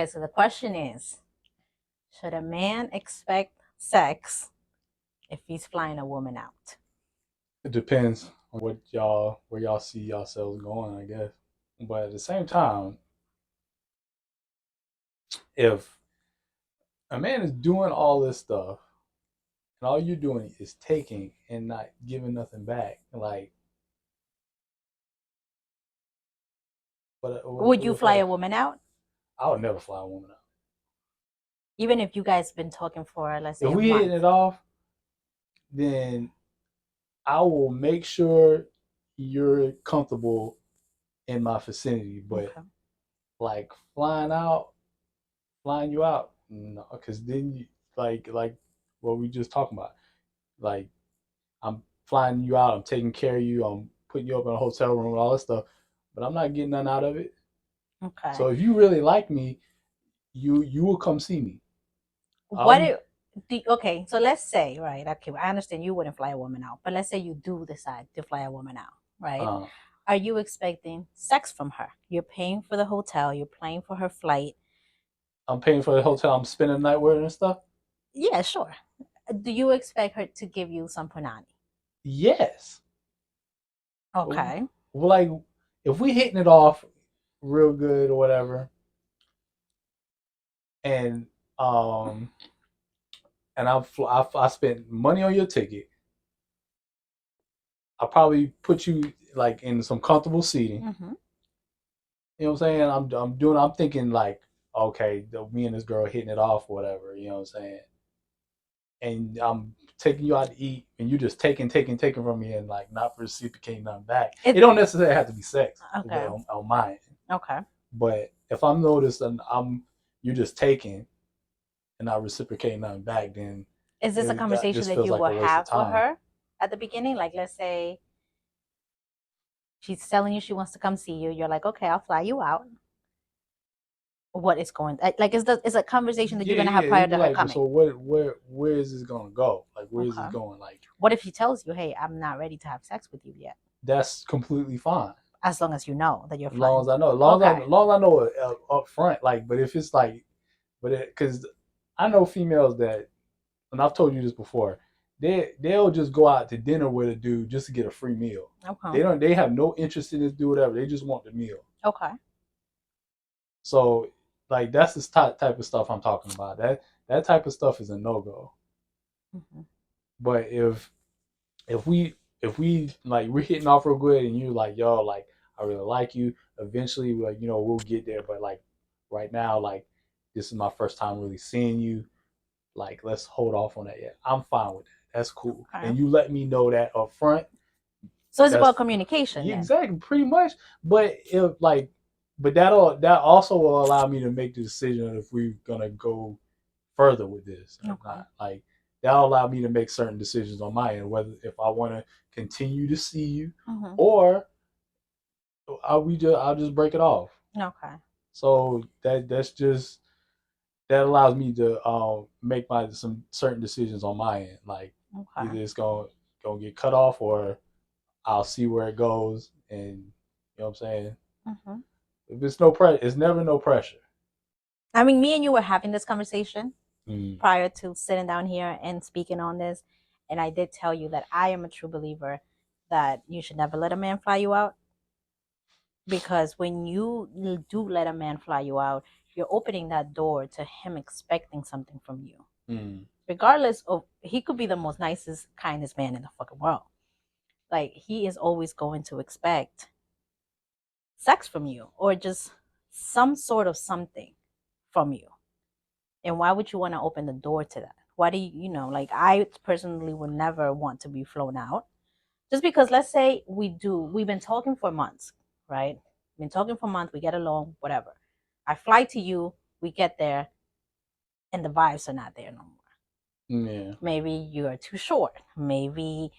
so the question is, should a man expect sex if he's flying a woman out? It depends on where y'all see yourselves going, I guess. But at the same time, if a man is doing all this stuff and all you're doing is taking and not giving nothing back, like Would you fly what a woman out? I would never fly a woman out. Even if you guys been talking for, let's say, If a we hitting month? it off, then I will make sure you're comfortable in my vicinity. But Okay. like flying you out, no, because then you like what we just talking about. Like I'm flying you out, I'm taking care of you, I'm putting you up in a hotel room and all that stuff, but I'm not getting nothing out of it. Okay. So if you really like me, you will come see me. What Um, if, okay, so let's say, right, okay, I understand you wouldn't fly a woman out, but let's say you do decide to fly a woman out, right? uh, Are you expecting sex from her? You're paying for the hotel, you're paying for her flight. I'm paying for the hotel, I'm spending the night with her and stuff. Yeah, sure. Do you expect her to give you some punani? Yes. Okay. Like if we hitting it off real good or whatever, and um I spent money on your ticket, I probably put you like in some comfortable seating. Mm-hmm. You know what I'm saying? I'm thinking like, okay, me and this girl hitting it off or whatever. You know what I'm saying? And I'm taking you out to eat, and you just taking from me, and like not reciprocating nothing back. It It, don't necessarily have to be sex okay. on my end, Okay. but if I'm noticing you just taking and not reciprocating nothing back, then Is this a that conversation just that feels you like will a waste of have with time. her at the beginning? Like, let's say she's telling you she wants to come see you. You're like, okay, I'll fly you out. What is going like is a conversation that you're Yeah, gonna yeah. have It'd prior be to her like, coming? so where is this gonna go? Like, where is this Okay. going? Like, What if she tells you, hey, I'm not ready to have sex with you yet? that's completely fine. As long as you know that you're As long flying. as I know, Okay. as long as I know it up front. Like, but if it's like, because I know females that, and I've told you this before, they'll just go out to dinner with a dude just to get a free meal. Okay. They have no interest in this dude, whatever. They just want the meal. Okay. So like that's the type of stuff I'm talking about. That type of stuff is a no go. Mm-hmm. But if we like we're hitting off real good and you like yo like I really like you, eventually like we'll get there. But like right now like this is my first time really seeing you. Like let's hold off on that yet. I'm fine with that. That's cool. Okay. And you let me know that up front. So it's That's about communication yeah, then. exactly pretty much. But if like but that also will allow me to make the decision if we're gonna go further with this or Okay. not. Like that'll allow me to make certain decisions on my end, whether if I want to continue to see you Mm-hmm. or I'll just break it off. Okay. So that's just that allows me to make my some certain decisions on my end. Like Okay. either it's gonna get cut off or I'll see where it goes, and you know what I'm saying. Mm-hmm. If it's no pressure, it's never no pressure. I mean, me and you were having this conversation Mm. prior to sitting down here and speaking on this, and I did tell you that I am a true believer that you should never let a man fly you out, because when you do let a man fly you out, you're opening that door to him expecting something from you. Mm. Regardless of, he could be the most nicest, kindest man in the fucking world. Like, he is always going to expect sex from you or just some sort of something from you. And why would you want to open the door to that? Why do like, I personally would never want to be flown out. Just because, let's say we've been talking for months, right? Been talking for months, we get along, whatever. I fly to you, we get there, and the vibes are not there no more. Yeah. Maybe you are too short. Maybe,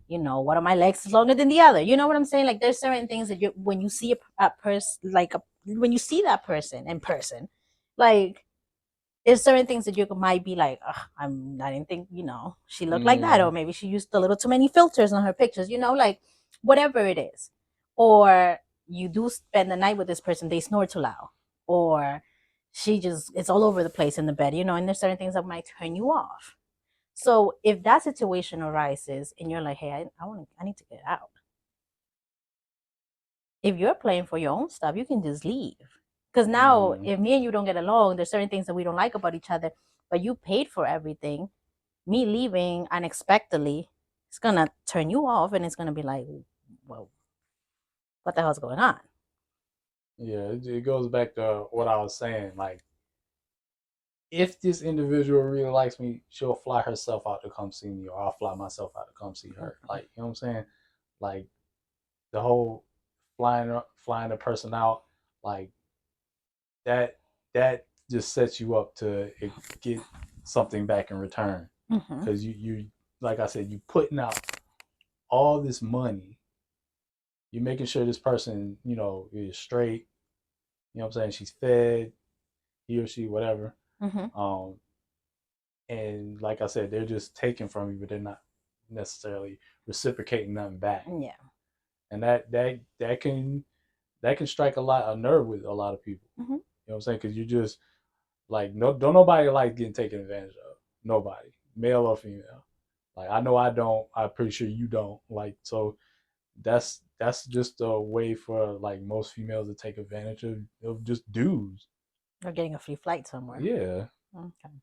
one of my legs is longer than the other. You know what I'm saying? Like, there's certain things that when you see a person, like when you see that person in person, like, there's certain things that you might be like, I didn't think, she looked like that, Yeah. or maybe she used a little too many filters on her pictures, like, whatever it is. Or you do spend the night with this person, they snore too loud, or it's all over the place in the bed, and there's certain things that might turn you off. So if that situation arises and you're like, hey, I need to get out. If you're playing for your own stuff, you can just leave. Because now, if me and you don't get along, there's certain things that we don't like about each other, but you paid for everything. Me leaving unexpectedly, it's going to turn you off, and it's going to be like, well, what the hell's going on? Yeah, it goes back to what I was saying. Like, if this individual really likes me, she'll fly herself out to come see me, or I'll fly myself out to come see her. Like, you know what I'm saying? Like, the whole flying the person out, like that just sets you up to get something back in return. Because you like I said, you putting out all this money, you're making sure this person, is straight, you know what I'm saying, she's fed, he or she, whatever. And like I said, they're just taking from you, but they're not necessarily reciprocating nothing back. Yeah. And that can strike a nerve with a lot of people. You know what I'm saying? Because you just like don't nobody like getting taken advantage of. Nobody, male or female. Like, I know I don't. I'm pretty sure you don't. Like, so that's just a way for like most females to take advantage of just dudes. Or getting a free flight somewhere. Yeah. Okay.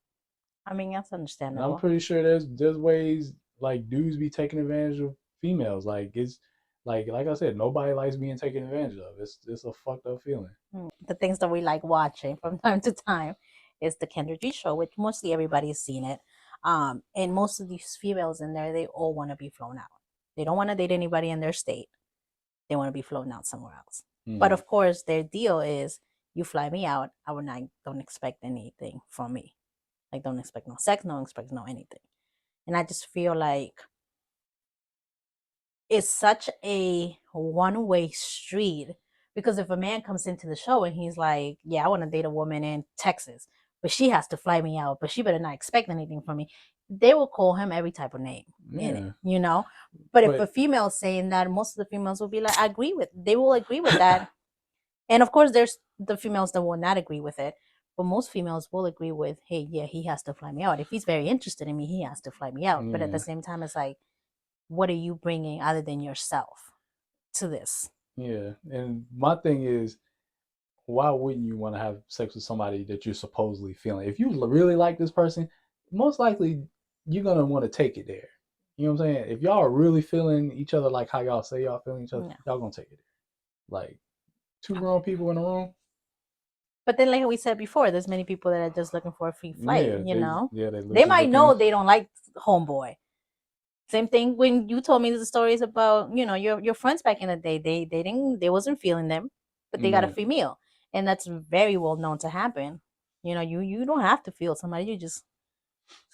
I mean, that's understandable. And I'm pretty sure there's ways like dudes be taking advantage of females. Like, it's like I said, nobody likes being taken advantage of. It's a fucked up feeling. The things that we like watching from time to time is the Kendra G show, which mostly everybody's seen it. And most of these females in there, they all want to be flown out. They don't want to date anybody in their state. They want to be flown out somewhere else. But of course, their deal is, you fly me out, don't expect anything from me. Like, don't expect no sex, don't expect no anything. And I just feel like it's such a one-way street, because if a man comes into the show and he's like, yeah, I want to date a woman in Texas, but she has to fly me out, but she better not expect anything from me, they will call him every type of name in it, But if a female's saying that, most of the females will be like, they will agree with that. And of course, there's the females that will not agree with it, but most females will agree with, hey, yeah, he has to fly me out. If he's very interested in me, he has to fly me out. But at the same time, it's like, what are you bringing other than yourself to this? Yeah. And my thing is, why wouldn't you want to have sex with somebody that you're supposedly feeling? If you really like this person, most likely you're going to want to take it there. You know what I'm saying? If y'all are really feeling each other like how y'all say y'all feeling each other, y'all going to take it there. Like, two grown people in a room. But then, like we said before, there's many people that are just looking for a free flight, they might know they don't like homeboy. Same thing when you told me the stories about, your friends back in the day. They wasn't feeling them, but they got a free meal. And that's very well known to happen. You don't have to feel somebody. You just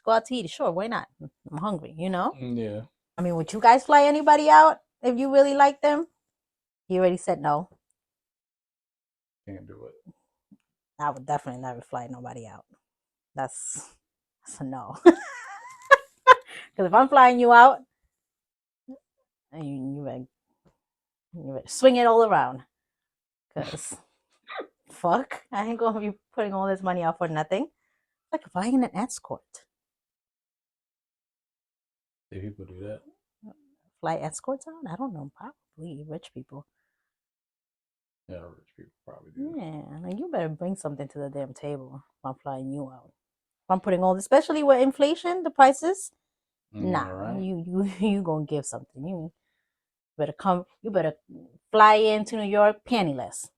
go out to eat. Sure, why not? I'm hungry, Yeah. I mean, would you guys fly anybody out if you really like them? He already said no. Can't do it. I would definitely never fly nobody out. That's a no. Because if I'm flying you out, you better swing it all around. Because fuck, I ain't gonna be putting all this money out for nothing. Like buying an escort. Do people do that? Fly escorts out? I don't know. Probably rich people. Yeah, rich people probably do. Yeah, like you better bring something to the damn table if I'm flying you out. If I'm putting all this, especially with inflation, the prices. Nah, right. You gonna give something. You better come. You better fly into New York penniless,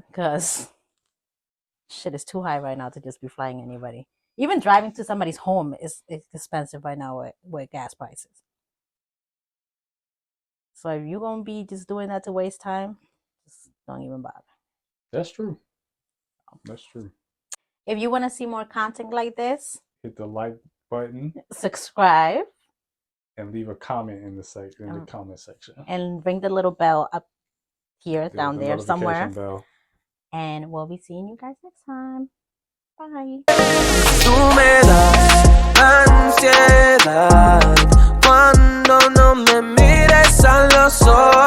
because shit is too high right now to just be flying anybody. Even driving to somebody's home is expensive right now with gas prices. So if you're gonna be just doing that to waste time, just don't even bother. That's true. That's true. If you want to see more content like this, hit the like button, subscribe, and leave a comment in the comment section. And ring the little bell up here, down there somewhere. Bell. And we'll be seeing you guys next time. Bye. Tú me das ansiedad cuando no me mires a los ojos.